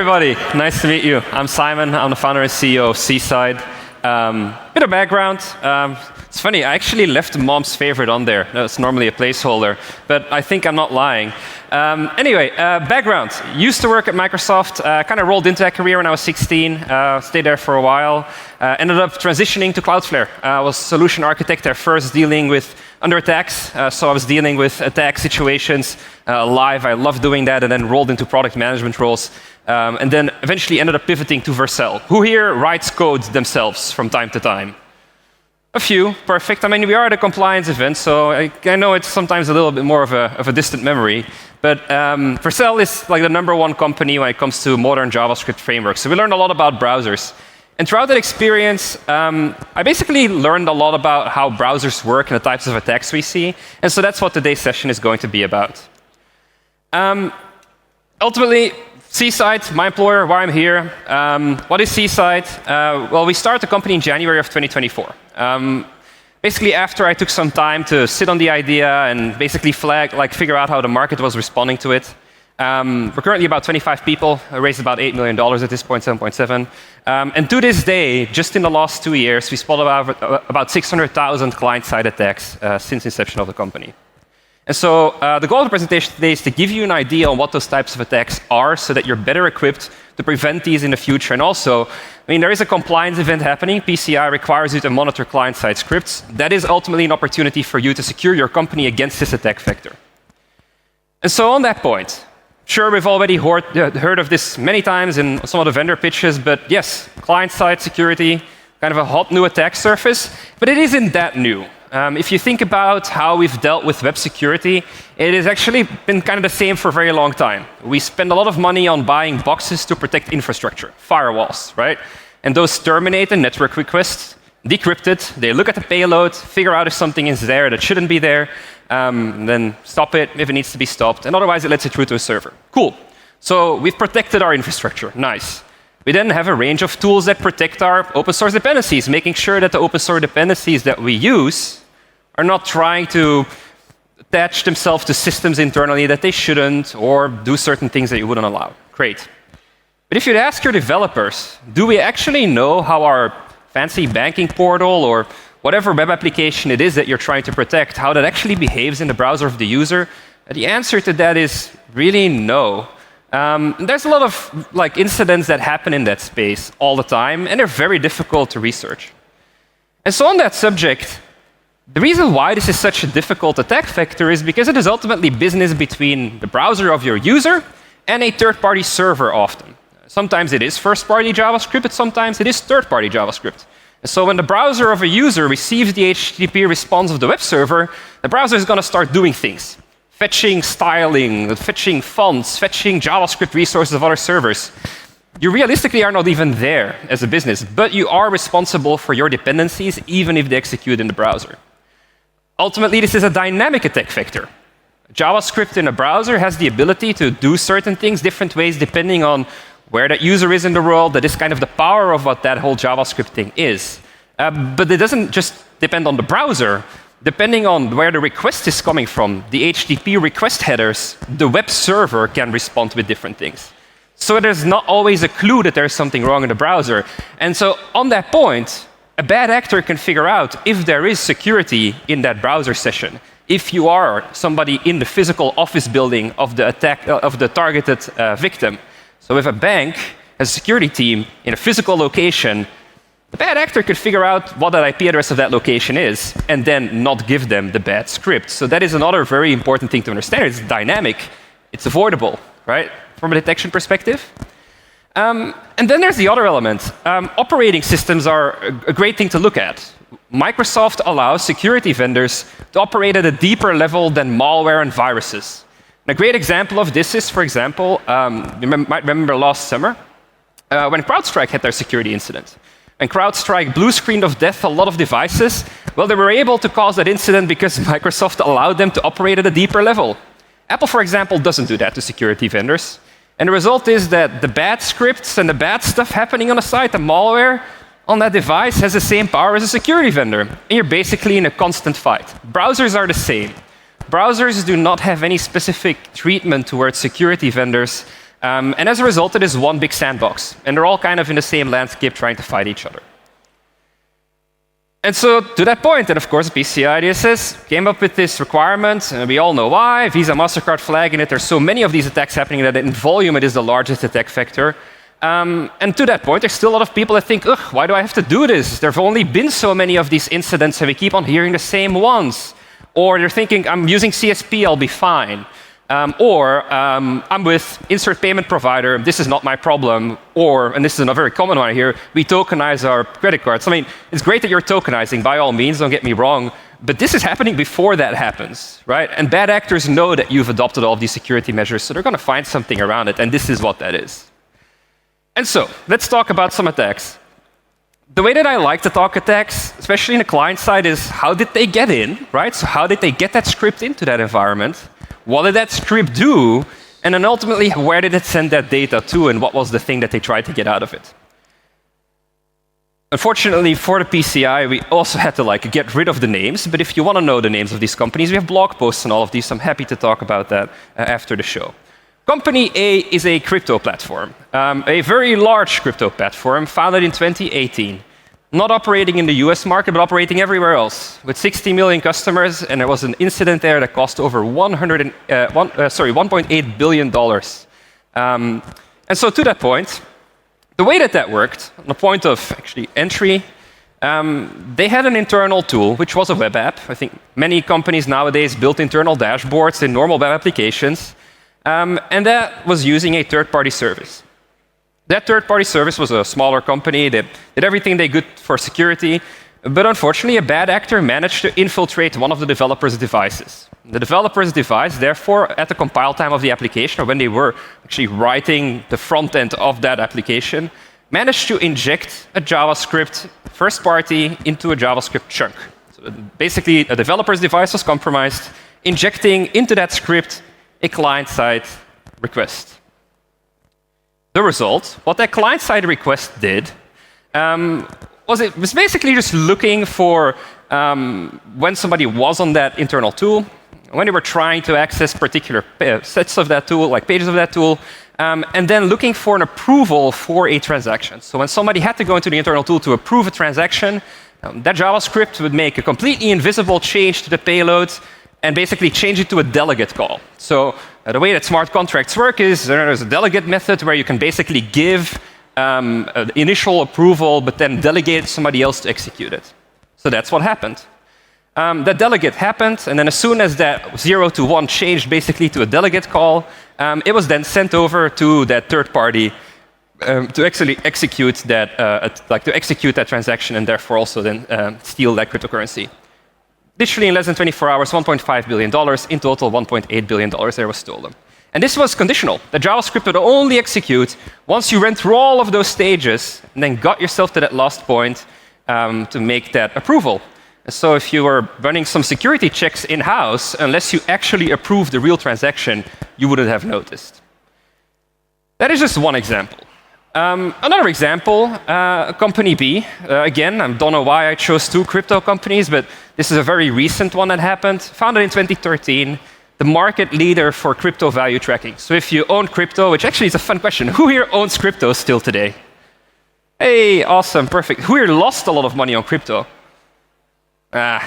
everybody. Nice to meet you. I'm Simon. I'm the founder and CEO of Seaside. Bit of background. It's funny, I actually left mom's favorite on there. That's normally a placeholder, but I think I'm not lying. Anyway, background. Used to work at Microsoft. Kind of rolled into that career when I was 16. Stayed there for a while. Ended up transitioning to Cloudflare. I was solution architect there first, dealing with under attacks. So I was dealing with attack situations live. I loved doing that, and then rolled into product management roles. And then eventually ended up pivoting to Vercel. Who here writes code themselves from time to time? A few, perfect. I mean, we are at a compliance event, so I know it's sometimes a little bit more of a distant memory. But Vercel is like the #1 company when it comes to modern JavaScript frameworks. So we learned a lot about browsers. And throughout that experience, I basically learned a lot about how browsers work and the types of attacks we see. And so that's what today's session is going to be about. Ultimately, Seaside, my employer, why I'm here. What is Seaside? Well, we started the company in January of 2024. Basically, after I took some time to sit on the idea and basically figure out how the market was responding to it. We're currently about 25 people, raised about $8 million at this point, 7.7. And to this day, just in the last 2 years, we spotted about 600,000 client-side attacks since inception of the company. And so the goal of the presentation today is to give you an idea on what those types of attacks are so that you're better equipped to prevent these in the future. And also, I mean, there is a compliance event happening. PCI requires you to monitor client-side scripts. That is ultimately an opportunity for you to secure your company against this attack vector. And so on that point, sure, we've already heard of this many times in some of the vendor pitches, but yes, client-side security, kind of a hot new attack surface, but it isn't that new. If you think about how we've dealt with web security, it has actually been kind of the same for a very long time. We spend a lot of money on buying boxes to protect infrastructure, firewalls, right? And those terminate the network requests, decrypt it, they look at the payload, figure out if something is there that shouldn't be there, then stop it if it needs to be stopped, and otherwise it lets it through to a server. Cool. So we've protected our infrastructure. Nice. We then have a range of tools that protect our open source dependencies, making sure that the open source dependencies that we use are not trying to attach themselves to systems internally that they shouldn't, or do certain things that you wouldn't allow. Great. But if you'd ask your developers, do we actually know how our fancy banking portal or whatever web application it is that you're trying to protect, how that actually behaves in the browser of the user? The answer to that is really no. There's a lot of incidents that happen in that space all the time, and they're very difficult to research. And so on that subject, the reason why this is such a difficult attack vector is because it is ultimately business between the browser of your user and a third-party server often. Sometimes it is first-party JavaScript, but sometimes it is third-party JavaScript. And so when the browser of a user receives the HTTP response of the web server, the browser is going to start doing things. Fetching styling, fetching fonts, fetching JavaScript resources of other servers. You realistically are not even there as a business, but you are responsible for your dependencies, even if they execute in the browser. Ultimately, this is a dynamic attack vector. JavaScript in a browser has the ability to do certain things different ways depending on where that user is in the world. That is kind of the power of what that whole JavaScript thing is. But it doesn't just depend on the browser. Depending on where the request is coming from, the HTTP request headers, the web server can respond with different things. So there's not always a clue that there's something wrong in the browser. And so on that point, a bad actor can figure out if there is security in that browser session. If you are somebody in the physical office building of the attack of the targeted victim. So if a bank has a security team in a physical location, the bad actor could figure out what that IP address of that location is and then not give them the bad script. So that is another very important thing to understand. It's dynamic. It's avoidable, right, from a detection perspective. And then there's the other element. Operating systems are a great thing to look at. Microsoft allows security vendors to operate at a deeper level than malware and viruses. And a great example of this is, for example, you might remember last summer when CrowdStrike had their security incident. And CrowdStrike blue-screened of death a lot of devices. Well, they were able to cause that incident because Microsoft allowed them to operate at a deeper level. Apple, for example, doesn't do that to security vendors. And the result is that the bad scripts and the bad stuff happening on the site, the malware on that device has the same power as a security vendor. And you're basically in a constant fight. Browsers are the same. Browsers do not have any specific treatment towards security vendors And as a result, it is one big sandbox. And they're all kind of in the same landscape trying to fight each other. And so to that point, and of course, PCI DSS came up with this requirement, and we all know why. Visa, MasterCard flagging it. There's so many of these attacks happening that in volume it is the largest attack vector. And to that point, there's still a lot of people that think, ugh, why do I have to do this? There have only been so many of these incidents, and we keep on hearing the same ones. Or they're thinking, I'm using CSP, I'll be fine. I'm with insert payment provider, this is not my problem. Or, and this is a very common one here, we tokenize our credit cards. I mean, it's great that you're tokenizing, by all means, don't get me wrong, but this is happening before that happens, right? And bad actors know that you've adopted all of these security measures, so they're going to find something around it, and this is what that is. And so, let's talk about some attacks. The way that I like to talk attacks, especially in the client side, is how did they get in, right? So how did they get that script into that environment? What did that script do? And then ultimately, where did it send that data to, and what was the thing that they tried to get out of it? Unfortunately, for the PCI, we also had to get rid of the names. But if you want to know the names of these companies, we have blog posts on all of these. So I'm happy to talk about that after the show. Company A is a crypto platform, a very large crypto platform founded in 2018. Not operating in the US market, but operating everywhere else, with 60 million customers, and there was an incident there that cost over $1.8 billion. And so to that point, the way that that worked, on the point of actually entry, they had an internal tool, which was a web app. I think many companies nowadays build internal dashboards in normal web applications, and that was using a third-party service. That third-party service was a smaller company. They did everything they could for security. But unfortunately, a bad actor managed to infiltrate one of the developer's devices. The developer's device, therefore, at the compile time of the application, or when they were actually writing the front end of that application, managed to inject a JavaScript first party into a JavaScript chunk. So basically, a developer's device was compromised, injecting into that script a client-side request. The result, what that client-side request did, it was basically just looking for when somebody was on that internal tool, when they were trying to access particular sets of that tool, like pages of that tool, and then looking for an approval for a transaction. So when somebody had to go into the internal tool to approve a transaction, that JavaScript would make a completely invisible change to the payload and basically change it to a delegate call. So the way that smart contracts work is there's a delegate method where you can basically give an initial approval, but then delegate to somebody else to execute it. So that's what happened. That delegate happened, and then as soon as that 0 to 1 changed basically to a delegate call, it was then sent over to that third party to actually execute that, to execute that transaction, and therefore also then steal that cryptocurrency. Literally in less than 24 hours, $1.5 billion. In total, $1.8 billion there was stolen. And this was conditional. The JavaScript would only execute once you went through all of those stages and then got yourself to that last point to make that approval. And so if you were running some security checks in-house, unless you actually approved the real transaction, you wouldn't have noticed. That is just one example. Another example, company B. Again, I don't know why I chose two crypto companies, but this is a very recent one that happened. Founded in 2013, the market leader for crypto value tracking. So if you own crypto, which actually is a fun question, who here owns crypto still today? Hey, awesome, perfect. Who here lost a lot of money on crypto?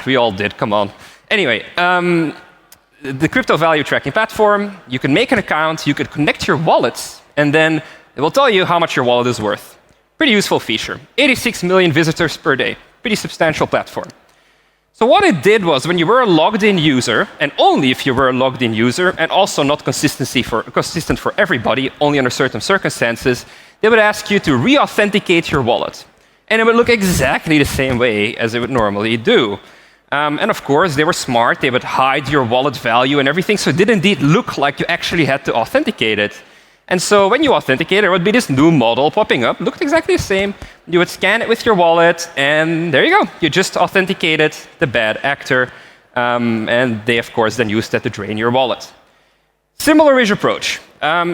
We all did, come on. Anyway, the crypto value tracking platform, you can make an account, you could connect your wallets, and then it will tell you how much your wallet is worth. Pretty useful feature. 86 million visitors per day. Pretty substantial platform. So what it did was when you were a logged-in user, and only if you were a logged-in user, and also not consistent for everybody, only under certain circumstances, they would ask you to re-authenticate your wallet. And it would look exactly the same way as it would normally do. And of course, they were smart. They would hide your wallet value and everything, so it did indeed look like you actually had to authenticate it. And so when you authenticate, there would be this new model popping up. Looked exactly the same. You would scan it with your wallet, and there you go. You just authenticated the bad actor. And they, of course, then used that to drain your wallet. Similar-ish approach.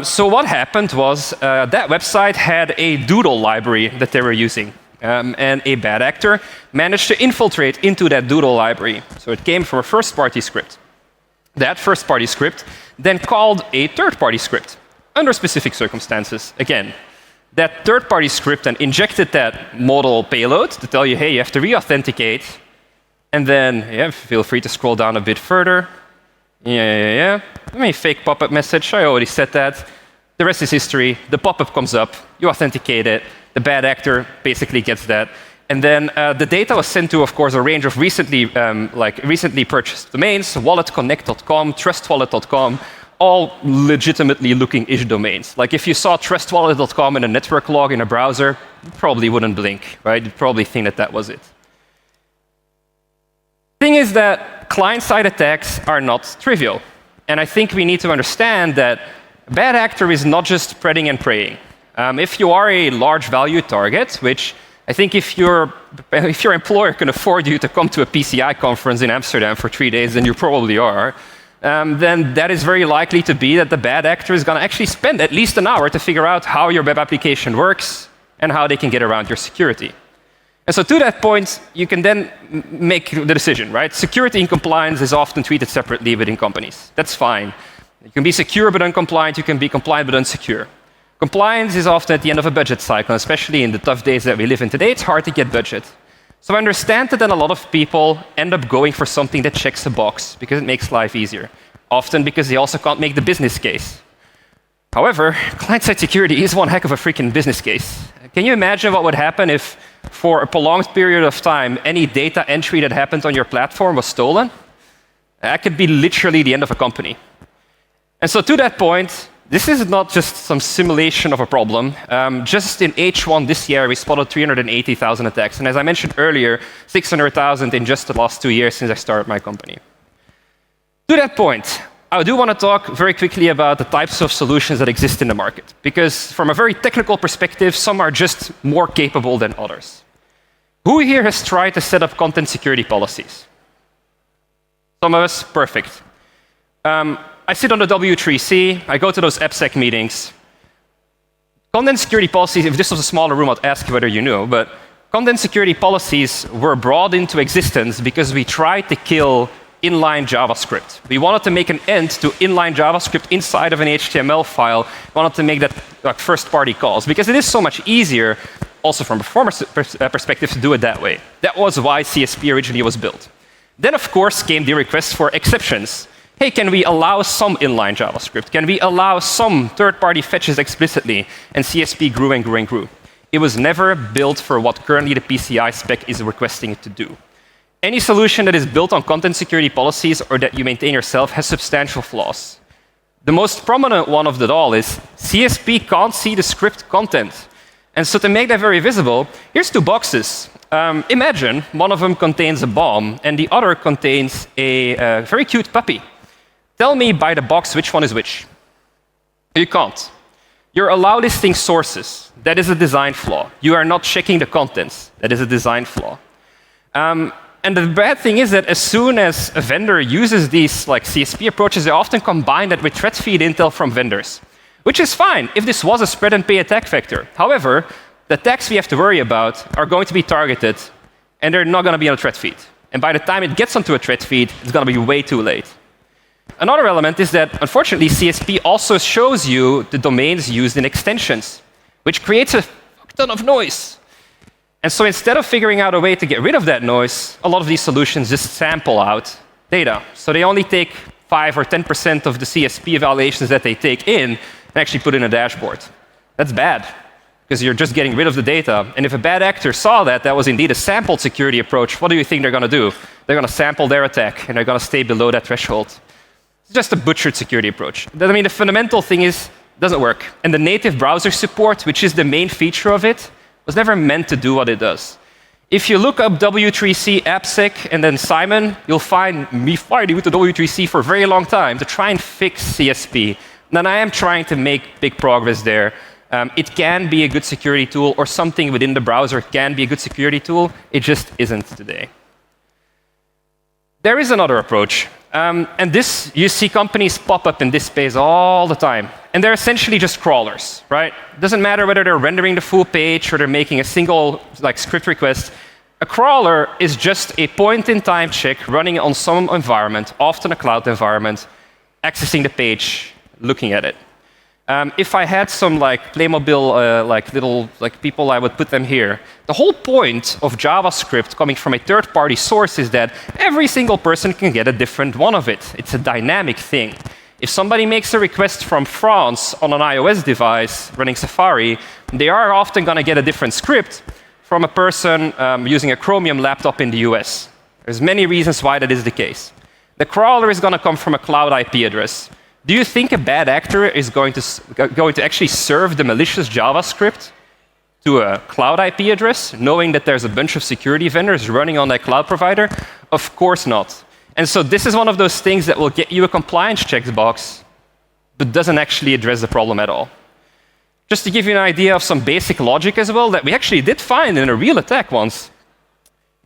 So what happened was that website had a doodle library that they were using. And a bad actor managed to infiltrate into that doodle library. So it came from a first-party script. That first-party script then called a third-party script. under specific circumstances. Again, that third-party script then injected that model payload to tell you, hey, you have to re-authenticate. And then, yeah, feel free to scroll down a bit further. Yeah. Let me fake pop-up message. I already said that. The rest is history. The pop-up comes up. You authenticate it. The bad actor basically gets that. And then the data was sent to, of course, a range of recently purchased domains, walletconnect.com, trustwallet.com, all legitimately looking-ish domains. Like if you saw trustwallet.com in a network log in a browser, you probably wouldn't blink, right? You'd probably think that that was it. Thing is that client-side attacks are not trivial. And I think we need to understand that a bad actor is not just spreading and praying. If you are a large value target, which I think if your employer can afford you to come to a PCI conference in Amsterdam for 3 days, then you probably are, then that is very likely to be that the bad actor is going to actually spend at least an hour to figure out how your web application works and how they can get around your security. And so to that point, you can then make the decision, right? Security and compliance is often treated separately within companies. That's fine. You can be secure but uncompliant. You can be compliant but unsecure. Compliance is often at the end of a budget cycle, especially in the tough days that we live in today. It's hard to get budget. So I understand that then a lot of people end up going for something that checks a box because it makes life easier, often because they also can't make the business case. However, client-side security is one heck of a freaking business case. Can you imagine what would happen if, for a prolonged period of time, any data entry that happened on your platform was stolen? That could be literally the end of a company. And so to that point, this is not just some simulation of a problem. Just in H1 this year, we spotted 380,000 attacks. And as I mentioned earlier, 600,000 in just the last 2 years since I started my company. To that point, I do want to talk very quickly about the types of solutions that exist in the market. Because from a very technical perspective, some are just more capable than others. Who here has tried to set up content security policies? Some of us? Perfect. I sit on the W3C, I go to those AppSec meetings. Content security policies, if this was a smaller room, I'd ask you whether you knew, but content security policies were brought into existence because we tried to kill inline JavaScript. We wanted to make an end to inline JavaScript inside of an HTML file. We wanted to make that like first-party calls, because it is so much easier, also from a performance perspective, to do it that way. That was why CSP originally was built. Then, of course, came the request for exceptions. Hey, can we allow some inline JavaScript? Can we allow some third-party fetches explicitly? And CSP grew and grew and grew. It was never built for what currently the PCI spec is requesting it to do. Any solution that is built on content security policies or that you maintain yourself has substantial flaws. The most prominent one of it all is CSP can't see the script content. And so to make that very visible, here's 2 boxes. Imagine one of them contains a bomb and the other contains a very cute puppy. Tell me by the box which one is which. You can't. You're allowed listing sources. That is a design flaw. You are not checking the contents. That is a design flaw. And the bad thing is that as soon as a vendor uses these like CSP approaches, they often combine that with threat feed intel from vendors, which is fine if this was a spread and pay attack vector. However, the attacks we have to worry about are going to be targeted, and they're not going to be on a threat feed. And by the time it gets onto a threat feed, it's going to be way too late. Another element is that, unfortunately, CSP also shows you the domains used in extensions, which creates a ton of noise. And so instead of figuring out a way to get rid of that noise, a lot of these solutions just sample out data. So they only take 5 or 10% of the CSP evaluations that they take in and actually put in a dashboard. That's bad, because you're just getting rid of the data. And if a bad actor saw that that was indeed a sampled security approach, what do you think they're going to do? They're going to sample their attack, and they're going to stay below that threshold. It's just a butchered security approach. I mean, the fundamental thing is, it doesn't work. And the native browser support, which is the main feature of it, was never meant to do what it does. If you look up W3C AppSec and then Simon, you'll find me fighting with the W3C for a very long time to try and fix CSP. And I am trying to make big progress there. It can be a good security tool, or something within the browser can be a good security tool. It just isn't today. There is another approach. And this, you see companies pop up in this space all the time. And they're essentially just crawlers, right? It doesn't matter whether they're rendering the full page or they're making a single script request. A crawler is just a point-in-time check running on some environment, often a cloud environment, accessing the page, looking at it. If I had some like Playmobil little people, I would put them here. The whole point of JavaScript coming from a third-party source is that every single person can get a different one of it. It's a dynamic thing. If somebody makes a request from France on an iOS device running Safari, they are often going to get a different script from a person using a Chromium laptop in the US. There's many reasons why that is the case. The crawler is going to come from a cloud IP address. Do you think a bad actor is going to actually serve the malicious JavaScript to a cloud IP address, knowing that there's a bunch of security vendors running on that cloud provider? Of course not. And so this is one of those things that will get you a compliance checkbox, but doesn't actually address the problem at all. Just to give you an idea of some basic logic as well, that we actually did find in a real attack once.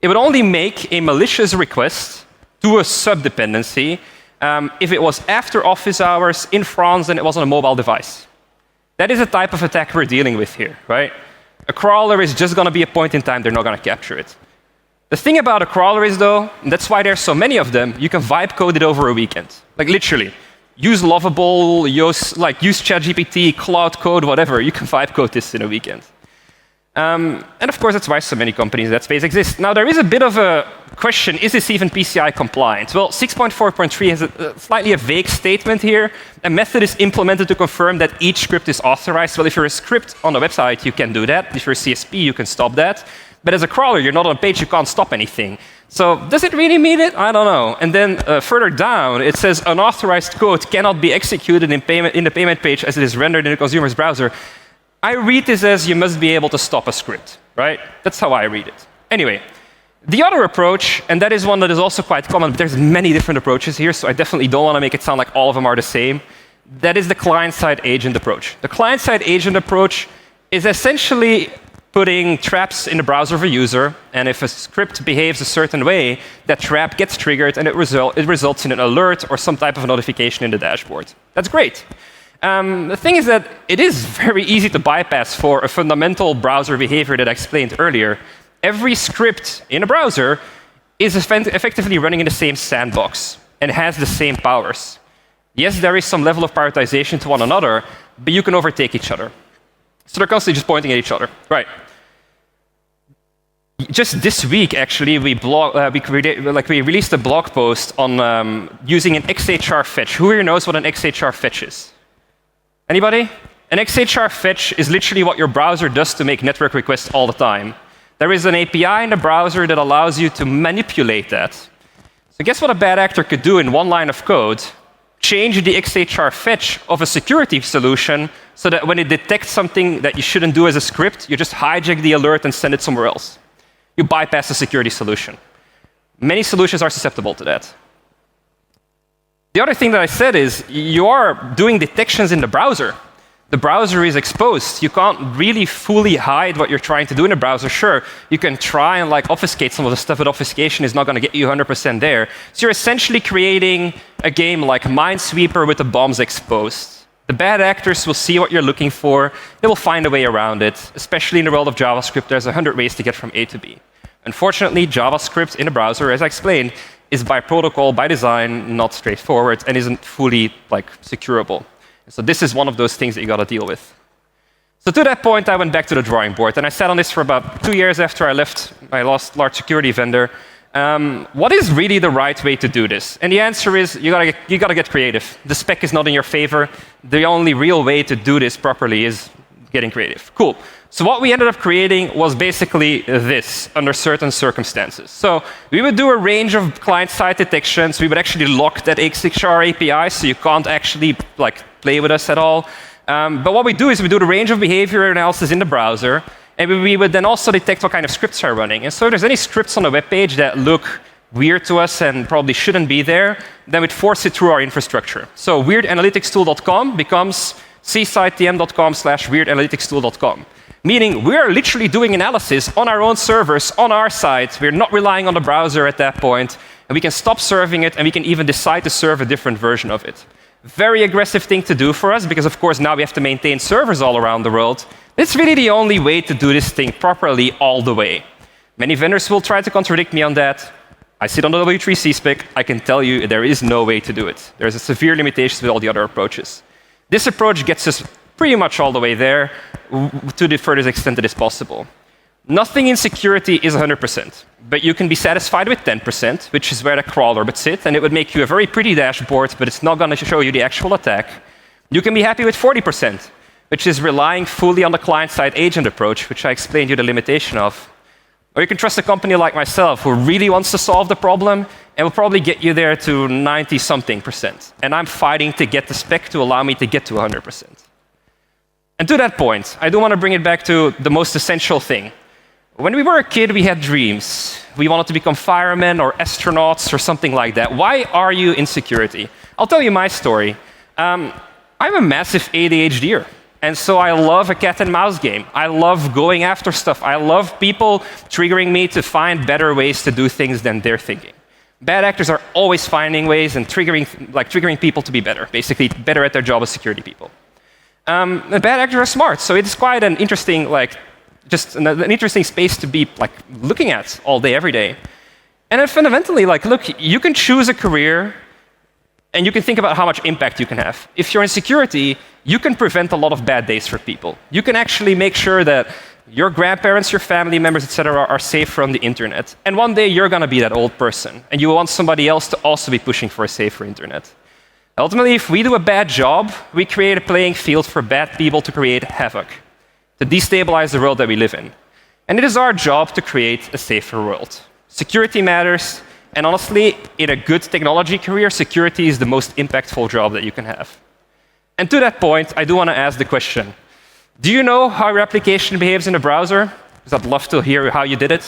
It would only make a malicious request to a subdependency if it was after office hours in France and it was on a mobile device. That is the type of attack we're dealing with here, right? A crawler is just going to be a point in time, they're not going to capture it. The thing about a crawler is, though, and that's why there's so many of them, you can vibe code it over a weekend. Like literally. Use Lovable, use ChatGPT, Cloud Code, whatever. You can vibe code this in a weekend. And of course, that's why so many companies in that space exist. Now, there is a bit of a question, is this even PCI compliant? Well, 6.4.3 has a slightly vague statement here. A method is implemented to confirm that each script is authorized. Well, if you're a script on the website, you can do that. If you're a CSP, you can stop that. But as a crawler, you're not on a page, you can't stop anything. So does it really mean it? I don't know. And then further down, it says unauthorized code cannot be executed in the payment page as it is rendered in the consumer's browser. I read this as you must be able to stop a script, right? That's how I read it. Anyway, the other approach, and that is one that is also quite common, but there's many different approaches here, so I definitely don't want to make it sound like all of them are the same. That is the client-side agent approach. The client-side agent approach is essentially putting traps in the browser of a user, and if a script behaves a certain way, that trap gets triggered and it results in an alert or some type of notification in the dashboard. That's great. The thing is that it is very easy to bypass for a fundamental browser behavior that I explained earlier. Every script in a browser is effectively running in the same sandbox and has the same powers. Yes, there is some level of prioritization to one another, but you can overtake each other. So they're constantly just pointing at each other. Right. Just this week, actually, we released a blog post on using an XHR fetch. Who here knows what an XHR fetch is? Anybody? An XHR fetch is literally what your browser does to make network requests all the time. There is an API in the browser that allows you to manipulate that. So guess what a bad actor could do in one line of code? Change the XHR fetch of a security solution so that when it detects something that you shouldn't do as a script, you just hijack the alert and send it somewhere else. You bypass the security solution. Many solutions are susceptible to that. The other thing that I said is you are doing detections in the browser. The browser is exposed. You can't really fully hide what you're trying to do in the browser. Sure, you can try and obfuscate some of the stuff, but obfuscation is not going to get you 100% there. So you're essentially creating a game like Minesweeper with the bombs exposed. The bad actors will see what you're looking for. They will find a way around it. Especially in the world of JavaScript, there's 100 ways to get from A to B. Unfortunately, JavaScript in the browser, as I explained, is by protocol, by design, not straightforward and isn't fully secureable. So this is one of those things that you got to deal with. So to that point, I went back to the drawing board, and I sat on this for about 2 years after I left my last large security vendor. What is really the right way to do this? And the answer is you got to get creative. The spec is not in your favor. The only real way to do this properly is getting creative. Cool. So what we ended up creating was basically this under certain circumstances. So we would do a range of client-side detections. We would actually lock that XHR API, so you can't actually play with us at all. But what we do is we do the range of behavior analysis in the browser, and we would then also detect what kind of scripts are running. And so if there's any scripts on the web page that look weird to us and probably shouldn't be there, then we'd force it through our infrastructure. So weirdanalyticstool.com becomes csitetm.com/weirdanalyticstool.com. Meaning we are literally doing analysis on our own servers, on our site. We're not relying on the browser at that point, and we can stop serving it, and we can even decide to serve a different version of it. Very aggressive thing to do for us, because of course now we have to maintain servers all around the world. It's really the only way to do this thing properly all the way. Many vendors will try to contradict me on that. I sit on the W3C spec. I can tell you there is no way to do it. There's a severe limitations with all the other approaches. This approach gets us pretty much all the way there to the furthest extent that is possible. Nothing in security is 100%, but you can be satisfied with 10%, which is where the crawler would sit, and it would make you a very pretty dashboard, but it's not going to show you the actual attack. You can be happy with 40%, which is relying fully on the client-side agent approach, which I explained you the limitation of. Or you can trust a company like myself who really wants to solve the problem and will probably get you there to 90-something%. And I'm fighting to get the spec to allow me to get to 100%. And to that point, I do want to bring it back to the most essential thing. When we were a kid, we had dreams. We wanted to become firemen or astronauts or something like that. Why are you in security? I'll tell you my story. I'm a massive ADHDer. And so I love a cat and mouse game. I love going after stuff. I love people triggering me to find better ways to do things than they're thinking. Bad actors are always finding ways and triggering people to be better, basically better at their job as security people. The bad actors are smart, so it's quite an interesting, just an interesting space to be looking at all day, every day. And then fundamentally, look, you can choose a career and you can think about how much impact you can have. If you're in security, you can prevent a lot of bad days for people. You can actually make sure that your grandparents, your family members, etc., are safe from the internet. And one day you're going to be that old person, and you want somebody else to also be pushing for a safer internet. Ultimately, if we do a bad job, we create a playing field for bad people to create havoc, to destabilize the world that we live in. And it is our job to create a safer world. Security matters. And honestly, in a good technology career, security is the most impactful job that you can have. And to that point, I do want to ask the question, do you know how your application behaves in a browser? Because I'd love to hear how you did it.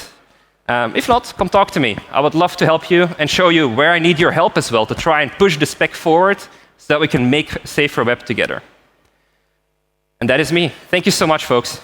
If not, come talk to me. I would love to help you and show you where I need your help as well to try and push the spec forward so that we can make a safer web together. And that is me. Thank you so much, folks.